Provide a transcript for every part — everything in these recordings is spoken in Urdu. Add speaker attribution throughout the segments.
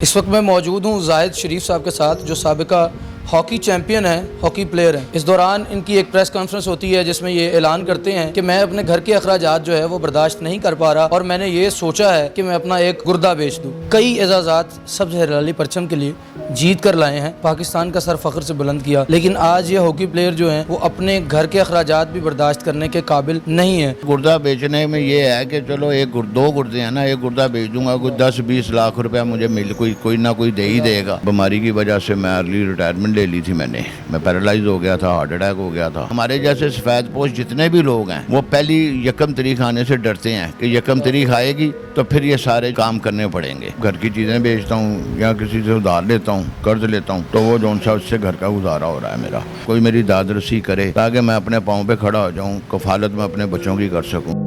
Speaker 1: اس وقت میں موجود ہوں زاہد شریف صاحب کے ساتھ جو سابقہ ہاکی چیمپئن ہیں، ہاکی پلیئر ہیں۔ اس دوران ان کی ایک پریس کانفرنس ہوتی ہے جس میں یہ اعلان کرتے ہیں کہ میں اپنے گھر کے اخراجات جو ہے وہ برداشت نہیں کر پا رہا اور میں نے یہ سوچا ہے کہ میں اپنا ایک گردہ بیچ دوں۔ کئی اعزازات سبز ہلالی پرچم کے لیے جیت کر لائے ہیں، پاکستان کا سر فخر سے بلند کیا، لیکن آج یہ ہاکی پلیئر جو ہیں وہ اپنے گھر کے اخراجات بھی برداشت کرنے کے قابل نہیں ہیں۔
Speaker 2: گردہ بیچنے میں یہ ہے کہ چلو دو گردے ہیں نا، ایک گردہ بیچ دوں گا، کوئی 10-20 لاکھ روپے مجھے کوئی نہ کوئی دے ہی دے گا۔ بیماری کی وجہ سے میں ارلی ریٹائرمنٹ لے لی تھی، میں پیرالائز ہو گیا تھا، ہارٹ اٹیک ہو گیا تھا۔ ہمارے جیسے سفید پوش جتنے بھی لوگ ہیں وہ پہلی یکم تاریخ آنے سے ڈرتے ہیں کہ یکم تاریخ آئے گی تو پھر یہ سارے کام کرنے پڑیں گے۔ گھر کی چیزیں بیچتا ہوں یا کسی سے ادھار لیتا ہوں، قرض لیتا ہوں، تو وہ جون سا اس سے گھر کا گزارا ہو رہا ہے میرا۔ کوئی میری داد رسی کرے تاکہ میں اپنے پاؤں پہ کھڑا ہو جاؤں، کفالت میں اپنے بچوں کی کر سکوں۔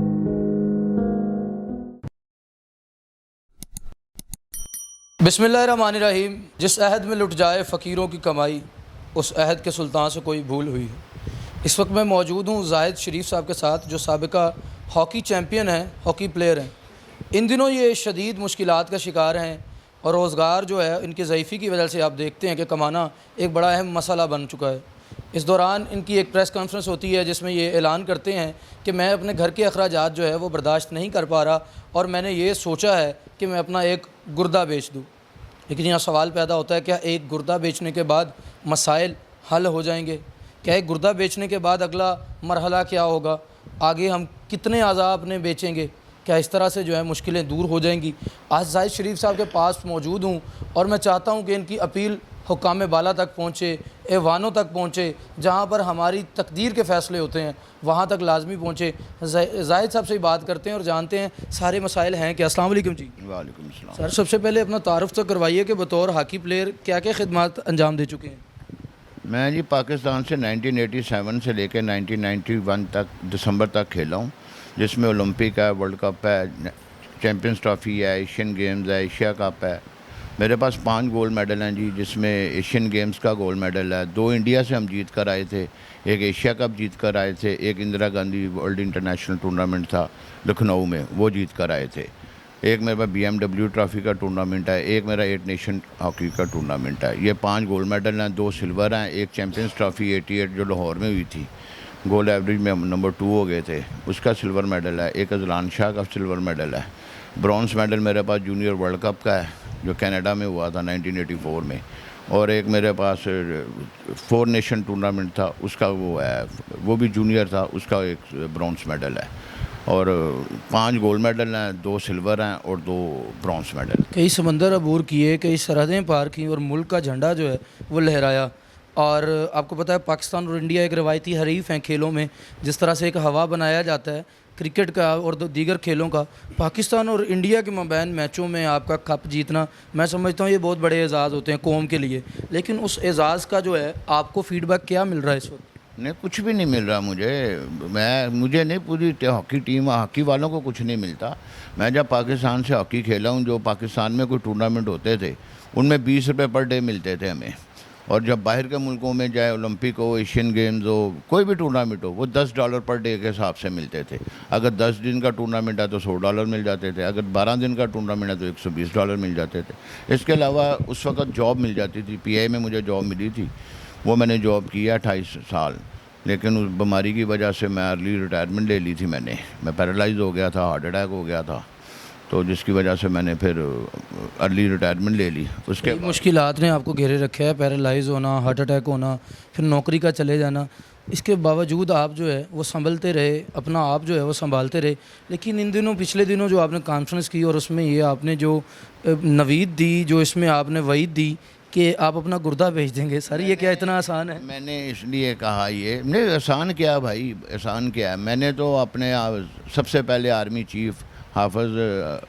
Speaker 1: بسم اللہ الرحمن الرحیم۔ جس عہد میں لٹ جائے فقیروں کی کمائی، اس عہد کے سلطان سے کوئی بھول ہوئی ہے۔ اس وقت میں موجود ہوں زاہد شریف صاحب کے ساتھ جو سابقہ ہاکی چیمپئن ہیں، ہاکی پلیئر ہیں۔ ان دنوں یہ شدید مشکلات کا شکار ہیں اور روزگار جو ہے ان کی ضعیفی کی وجہ سے آپ دیکھتے ہیں کہ کمانا ایک بڑا اہم مسئلہ بن چکا ہے۔ اس دوران ان کی ایک پریس کانفرنس ہوتی ہے جس میں یہ اعلان کرتے ہیں کہ میں اپنے گھر کے اخراجات جو ہے وہ برداشت نہیں کر پا رہا اور میں نے یہ سوچا ہے کہ میں اپنا ایک گردہ بیچ دوں۔ لیکن یہاں سوال پیدا ہوتا ہے، کیا ایک گردہ بیچنے کے بعد مسائل حل ہو جائیں گے؟ کیا ایک گردہ بیچنے کے بعد اگلا مرحلہ کیا ہوگا؟ آگے ہم کتنے اعضاء اپنے بیچیں گے؟ کیا اس طرح سے جو ہے مشکلیں دور ہو جائیں گی؟ آج زاہد شریف صاحب کے پاس موجود ہوں اور میں چاہتا ہوں کہ ان کی اپیل حکام بالا تک پہنچے، ایوانوں تک پہنچے، جہاں پر ہماری تقدیر کے فیصلے ہوتے ہیں وہاں تک لازمی پہنچے۔ زاہد صاحب سے بات کرتے ہیں اور جانتے ہیں سارے مسائل ہیں کہ السلام علیکم جی۔
Speaker 2: وعلیکم السلام۔
Speaker 1: سر سب سے پہلے اپنا تعارف تو کروائیے کہ بطور ہاکی پلیئر کیا کیا خدمات انجام دے چکے ہیں؟
Speaker 2: میں جی پاکستان سے 1987 سے لے کے 1991 تک دسمبر تک کھیلا ہوں، جس میں اولمپک ہے، ورلڈ کپ ہے، چیمپئنز ٹرافی ہے، ایشین گیمز ہے، ایشیا کپ ہے۔ میرے پاس 5 گولڈ میڈل ہیں جی، جس میں ایشین گیمز کا گولڈ میڈل ہے، 2 انڈیا سے ہم جیت کر آئے تھے، ایک ایشیا کپ جیت کر آئے تھے، ایک Indira Gandhi world international tournament تھا لکھنؤ میں، وہ جیت کر آئے تھے۔ ایک میرے پاس BMW ٹرافی کا ٹورنامنٹ ہے، ایک میرا 8 نیشن ہاکی کا ٹورنامنٹ ہے۔ یہ 5 گولڈ میڈل ہیں، 2 سلور ہیں، ایک چیمپئنز ٹرافی 88 جو لاہور میں ہوئی تھی، گولڈ ایوریج میں ہم نمبر 2 ہو گئے تھے، اس کا سلور میڈل ہے، ایک اذلان شاہ کا سلور میڈل ہے۔ برونز میڈل میرے پاس جونیئر ورلڈ کپ کا ہے جو کینیڈا میں ہوا تھا 1984 میں، اور ایک میرے پاس 4 نیشن ٹورنامنٹ تھا، اس کا وہ ہے، وہ بھی جونیئر تھا، اس کا ایک برونز میڈل ہے۔ اور 5 گولڈ میڈل ہیں، 2 سلور ہیں اور 2 برونز میڈل۔
Speaker 1: کئی سمندر عبور کیے، کئی سرحدیں پار کیں اور ملک کا جھنڈا جو ہے وہ لہرایا۔ اور آپ کو پتہ ہے پاکستان اور انڈیا ایک روایتی حریف ہیں کھیلوں میں، جس طرح سے ایک ہوا بنایا جاتا ہے کرکٹ کا اور دیگر کھیلوں کا۔ پاکستان اور انڈیا کے مابین میچوں میں آپ کا کپ جیتنا، میں سمجھتا ہوں یہ بہت بڑے اعزاز ہوتے ہیں قوم کے لیے، لیکن اس اعزاز کا جو ہے آپ کو فیڈ بیک کیا مل رہا ہے اس وقت؟
Speaker 2: نہیں، کچھ بھی نہیں مل رہا مجھے نہیں، پوری ہاکی ٹیم، ہاکی والوں کو کچھ نہیں ملتا۔ میں جب پاکستان سے ہاکی کھیلا ہوں، جو پاکستان میں کوئی ٹورنامنٹ ہوتے تھے ان میں 20 روپے پر ڈے ملتے تھے ہمیں، اور جب باہر کے ملکوں میں جائے، اولمپک ہو، ایشین گیمز ہو، کوئی بھی ٹورنامنٹ ہو، وہ $10 پر ڈے کے حساب سے ملتے تھے۔ اگر 10 دن کا ٹورنامنٹ ہے تو $100 مل جاتے تھے، اگر 12 دن کا ٹورنامنٹ ہے تو $120 مل جاتے تھے۔ اس کے علاوہ اس وقت جاب مل جاتی تھی، PI میں مجھے جاب ملی تھی، وہ میں نے جاب کیا 28 سال، لیکن اس بیماری کی وجہ سے میں ارلی ریٹائرمنٹ لے لی تھی۔ میں پیرالائز ہو گیا تھا، ہارٹ اٹیک ہو گیا تھا، تو جس کی وجہ سے میں نے پھر ارلی ریٹائرمنٹ لے لی۔ اس کے
Speaker 1: مشکلات نے آپ کو گھیرے رکھا ہے، پیرالائز ہونا، ہارٹ اٹیک ہونا، پھر نوکری کا چلے جانا، اس کے باوجود آپ جو ہے وہ سنبھلتے رہے، اپنا آپ جو ہے وہ سنبھالتے رہے۔ لیکن ان دنوں پچھلے دنوں جو آپ نے کانفرنس کی اور اس میں یہ آپ نے جو نوید دی، جو اس میں آپ نے وعید دی کہ آپ اپنا گردہ بھیج دیں گے، سر یہ کیا اتنا آسان ہے؟
Speaker 2: میں نے اس لیے کہا یہ نہیں، آسان کیا بھائی، آسان کیا ہے۔ میں نے تو اپنے سب سے پہلے آرمی چیف حافظ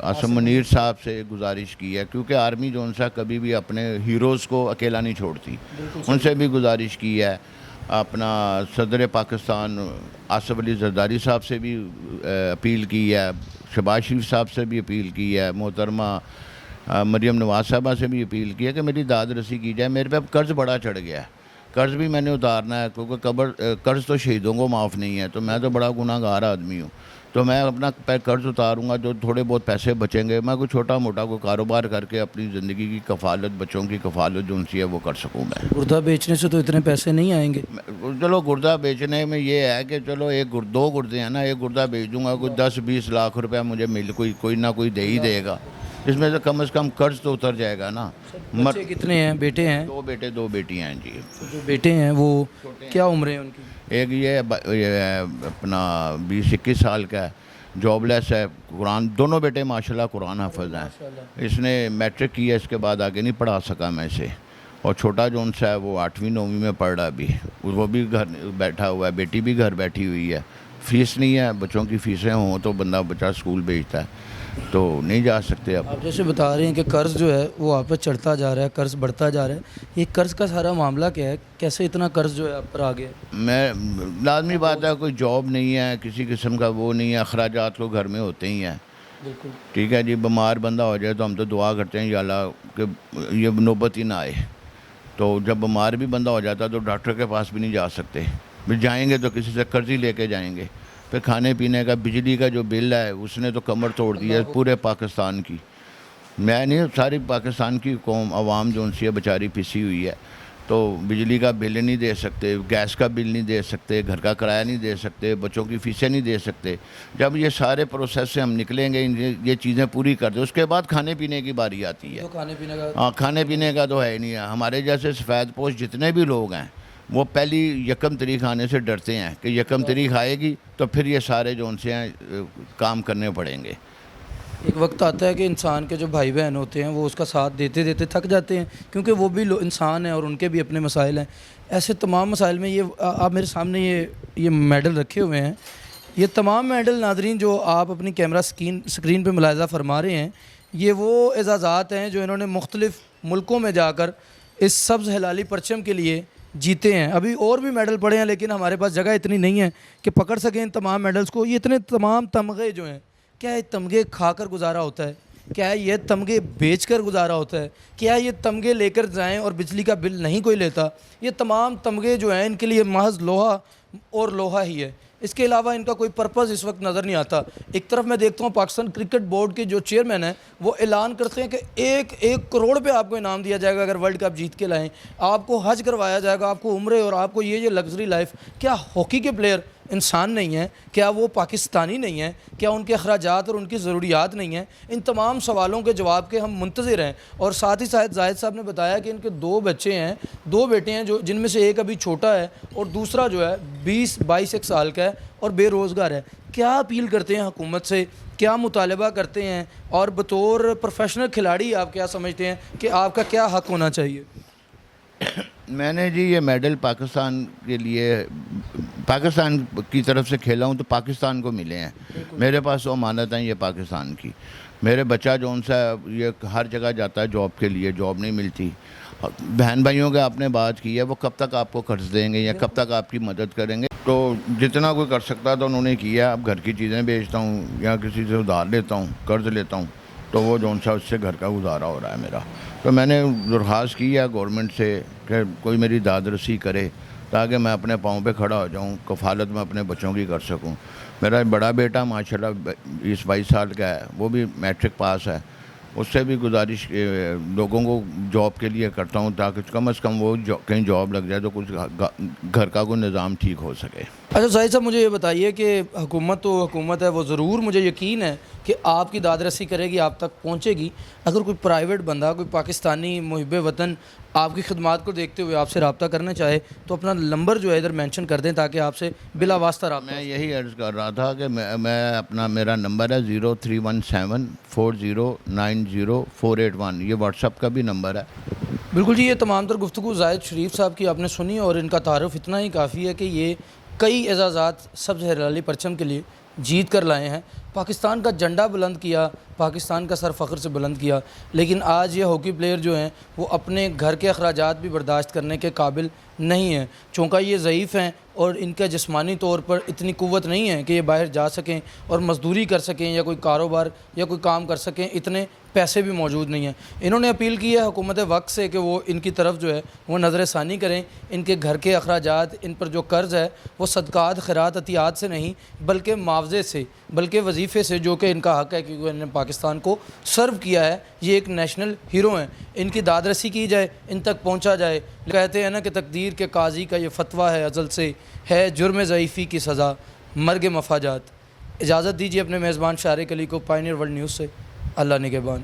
Speaker 2: عاصم منیر صاحب سے گزارش کی ہے، کیونکہ آرمی جو ان سا کبھی بھی اپنے ہیروز کو اکیلا نہیں چھوڑتی، ان سے بھی گزارش کی ہے۔ اپنا صدر پاکستان آصف علی زرداری صاحب سے بھی اپیل کی ہے، شہباز شریف صاحب سے بھی اپیل کی ہے، محترمہ مریم نواز صاحبہ سے بھی اپیل کی ہے کہ میری داد رسی کی جائے۔ میرے پہ اب قرض بڑا چڑھ گیا ہے، قرض بھی میں نے اتارنا ہے، کیونکہ قرض تو شہیدوں کو معاف نہیں ہے، تو میں تو بڑا گناہ گار آدمی ہوں، تو میں اپنا قرض اتاروں گا، جو تھوڑے بہت پیسے بچیں گے میں کوئی چھوٹا موٹا کوئی کاروبار کر کے اپنی زندگی کی کفالت، بچوں کی کفالت جو ان سی ہے وہ کر سکوں میں۔
Speaker 1: گردہ بیچنے سے تو اتنے پیسے نہیں آئیں گے۔
Speaker 2: چلو گردہ بیچنے میں یہ ہے کہ چلو دو گردے ہیں نا، ایک گردہ بیچ دوں گا، کوئی 10-20 لاکھ روپے مجھے کوئی نہ کوئی دے ہی دے گا، اس میں سے کم از کم قرض تو اتر جائے گا نا۔
Speaker 1: بچے کتنے ہیں؟ بیٹے ہیں؟
Speaker 2: 2 بیٹے 2 بیٹیاں ہیں جی۔
Speaker 1: جو بیٹے ہیں وہ کیا عمر ہے ان کی؟
Speaker 2: ایک یہ اپنا 20-21 سال کا ہے، جاب لیس ہے، قرآن، دونوں بیٹے ماشاءاللہ قرآن حافظ ہیں، اس نے میٹرک کی ہے، اس کے بعد آگے نہیں پڑھا سکا میں اسے، اور چھوٹا جو ان سا ہے وہ 8ویں 9ویں میں پڑھ رہا ابھی، وہ بھی گھر بیٹھا ہوا ہے، بیٹی بھی گھر بیٹھی ہوئی ہے، فیس نہیں ہے، بچوں کی فیسیں ہوں تو بچہ اسکول بھیجتا ہے، تو نہیں جا سکتے اب۔
Speaker 1: آپ جیسے بتا رہے ہیں کہ قرض جو ہے وہ آپ پہ چڑھتا جا رہا ہے، قرض بڑھتا جا رہا ہے، یہ قرض کا سارا معاملہ کیا ہے؟ کیسے اتنا قرض جو ہے آپ پر آ گیا؟
Speaker 2: میں لازمی بات ہے، کوئی جاب نہیں ہے، کسی قسم کا وہ نہیں ہے، اخراجات تو گھر میں ہوتے ہی ہیں،
Speaker 1: بالکل
Speaker 2: ٹھیک ہے جی۔ بیمار بندہ ہو جائے تو ہم تو دعا کرتے ہیں یا اللہ کہ یہ نوبت ہی نہ آئے، تو جب بیمار بھی بندہ ہو جاتا ہے تو ڈاکٹر کے پاس بھی نہیں جا سکتے، پھر جائیں گے تو کسی سے قرض ہی لے کے جائیں گے، پھر کھانے پینے کا، بجلی کا جو بل ہے اس نے تو کمر توڑ دی ہے پورے پاکستان کی، میں نہیں، ساری پاکستان کی قوم عوام جو ان سے بیچاری پھنسی ہوئی ہے، تو بجلی کا بل نہیں دے سکتے، گیس کا بل نہیں دے سکتے، گھر کا کرایہ نہیں دے سکتے، بچوں کی فیسیں نہیں دے سکتے۔ جب یہ سارے پروسیس سے ہم نکلیں گے، یہ چیزیں پوری کر دیں، اس کے بعد کھانے پینے کی باری آتی ہے۔
Speaker 1: تو کھانے پینے کا
Speaker 2: ہاں، کھانے پینے کا تو ہے ہی نہیں ہے، ہمارے جیسے سفید پوش جتنے بھی لوگ ہیں وہ پہلی 1 تاریخ آنے سے ڈرتے ہیں کہ 1 تاریخ آئے گی تو پھر یہ سارے جو ان سے ہیں کام کرنے پڑیں گے۔
Speaker 1: ایک وقت آتا ہے کہ انسان کے جو بھائی بہن ہوتے ہیں وہ اس کا ساتھ دیتے دیتے تھک جاتے ہیں، کیونکہ وہ بھی انسان ہیں اور ان کے بھی اپنے مسائل ہیں۔ ایسے تمام مسائل میں یہ آپ میرے سامنے یہ میڈل رکھے ہوئے ہیں، یہ تمام میڈل ناظرین جو آپ اپنی کیمرہ سکرین پہ ملاحظہ فرما رہے ہیں، یہ وہ اعزازات ہیں جو انہوں نے مختلف ملکوں میں جا کر اس سبز ہلالی پرچم کے لیے جیتے ہیں۔ ابھی اور بھی میڈل پڑے ہیں لیکن ہمارے پاس جگہ اتنی نہیں ہے کہ پکڑ سکیں ان تمام میڈلز کو۔ یہ اتنے تمام تمغے جو ہیں، کیا یہ تمغے کھا کر گزارا ہوتا ہے؟ کیا یہ تمغے بیچ کر گزارا ہوتا ہے؟ کیا یہ تمغے لے کر جائیں اور بجلی کا بل نہیں کوئی لیتا؟ یہ تمام تمغے جو ہیں ان کے لیے محض لوہا اور لوہا ہی ہے، اس کے علاوہ ان کا کوئی پرپز اس وقت نظر نہیں آتا۔ ایک طرف میں دیکھتا ہوں پاکستان کرکٹ بورڈ کے جو چیئرمین ہیں وہ اعلان کرتے ہیں کہ 1 کروڑ پہ آپ کو انعام دیا جائے گا اگر ورلڈ کپ جیت کے لائیں، آپ کو حج کروایا جائے گا، آپ کو عمرے، اور آپ کو یہ لگژری لائف۔ کیا ہاکی کے پلیئر انسان نہیں ہیں؟ کیا وہ پاکستانی نہیں ہیں؟ کیا ان کے اخراجات اور ان کی ضروریات نہیں ہیں؟ ان تمام سوالوں کے جواب کے ہم منتظر ہیں۔ اور ساتھ ہی ساتھ زاہد صاحب نے بتایا کہ ان کے 2 بچے ہیں، 2 بیٹے ہیں، جن میں سے ایک ابھی چھوٹا ہے اور دوسرا جو ہے 22 سال کا ہے اور بے روزگار ہے۔ کیا اپیل کرتے ہیں حکومت سے؟ کیا مطالبہ کرتے ہیں؟ اور بطور پروفیشنل کھلاڑی آپ کیا سمجھتے ہیں کہ آپ کا کیا حق ہونا چاہیے؟
Speaker 2: میں نے جی یہ میڈل پاکستان کے لیے، پاکستان کی طرف سے کھیلا ہوں تو پاکستان کو ملے ہیں، میرے پاس تو امانت ہیں یہ پاکستان کی۔ میرے بچہ جو ان سے یہ ہر جگہ جاتا ہے جاب کے لیے، جاب نہیں ملتی۔ بہن بھائیوں کے آپ نے بات کی ہے، وہ کب تک آپ کو قرض دیں گے یا کب تک آپ کی مدد کریں گے؟ تو جتنا کوئی کر سکتا تو انہوں نے کیا۔ اب گھر کی چیزیں بیچتا ہوں یا کسی سے ادھار لیتا ہوں، قرض لیتا ہوں، تو وہ جو ان سا اس سے گھر کا گزارا ہو رہا ہے میرا۔ تو میں نے درخواست کی ہے گورنمنٹ سے کہ کوئی میری داد رسی کرے تاکہ میں اپنے پاؤں پہ کھڑا ہو جاؤں، کفالت میں اپنے بچوں کی کر سکوں۔ میرا بڑا بیٹا ماشاءاللہ 22 سال کا ہے، وہ بھی میٹرک پاس ہے، اس سے بھی گزارش لوگوں کو جاب کے لیے کرتا ہوں تاکہ کم از کم وہ کہیں جاب لگ جائے تو کچھ گھر کا کوئی نظام ٹھیک ہو سکے۔
Speaker 1: اچھا زاہد صاحب، مجھے یہ بتائیے کہ حکومت تو حکومت ہے، وہ ضرور مجھے یقین ہے کہ آپ کی داد رسی کرے گی، آپ تک پہنچے گی۔ اگر کوئی پرائیویٹ بندہ، کوئی پاکستانی محب وطن آپ کی خدمات کو دیکھتے ہوئے آپ سے رابطہ کرنا چاہے تو اپنا نمبر جو ہے ادھر مینشن کر دیں تاکہ آپ سے بلا واسطہ رابطہ۔
Speaker 2: میں یہی عرض کر رہا تھا کہ میرا نمبر ہے 0317 4090 481، یہ واٹس ایپ کا بھی نمبر ہے۔
Speaker 1: بالکل جی، یہ تمام تر گفتگو زاہد شریف صاحب کی آپ نے سنی اور ان کا تعارف اتنا ہی کافی ہے کہ یہ کئی اعزازات سبز ہلالی پرچم کے لیے جیت کر لائے ہیں، پاکستان کا جھنڈا بلند کیا، پاکستان کا سر فخر سے بلند کیا، لیکن آج یہ ہاکی پلیئر جو ہیں وہ اپنے گھر کے اخراجات بھی برداشت کرنے کے قابل نہیں ہیں، چونکہ یہ ضعیف ہیں اور ان کا جسمانی طور پر اتنی قوت نہیں ہے کہ یہ باہر جا سکیں اور مزدوری کر سکیں یا کوئی کاروبار یا کوئی کام کر سکیں، اتنے پیسے بھی موجود نہیں ہیں. انہوں نے اپیل کی ہے حکومت وقت سے کہ وہ ان کی طرف جو ہے وہ نظر ثانی کریں. ان کے گھر کے اخراجات، ان پر جو قرض ہے وہ صدقات، خیرات، عطیات سے نہیں بلکہ معاوضے سے، بلکہ وظیفے سے، جو کہ ان کا حق ہے کیونکہ انہوں نے پاکستان کو سرو کیا ہے. یہ ایک نیشنل ہیرو ہیں. ان کی داد رسی کی جائے، ان تک پہنچا جائے. کہتے ہیں نا کہ تقدیر کے قاضی کا یہ فتویٰ ہے ازل سے، ہے جرم ضعیفی کی سزا مرگ مفاجات. اجازت دیجیے اپنے میزبان شارق علی کو پائنیئر ورلڈ نیوز سے. اللہ نگہبان.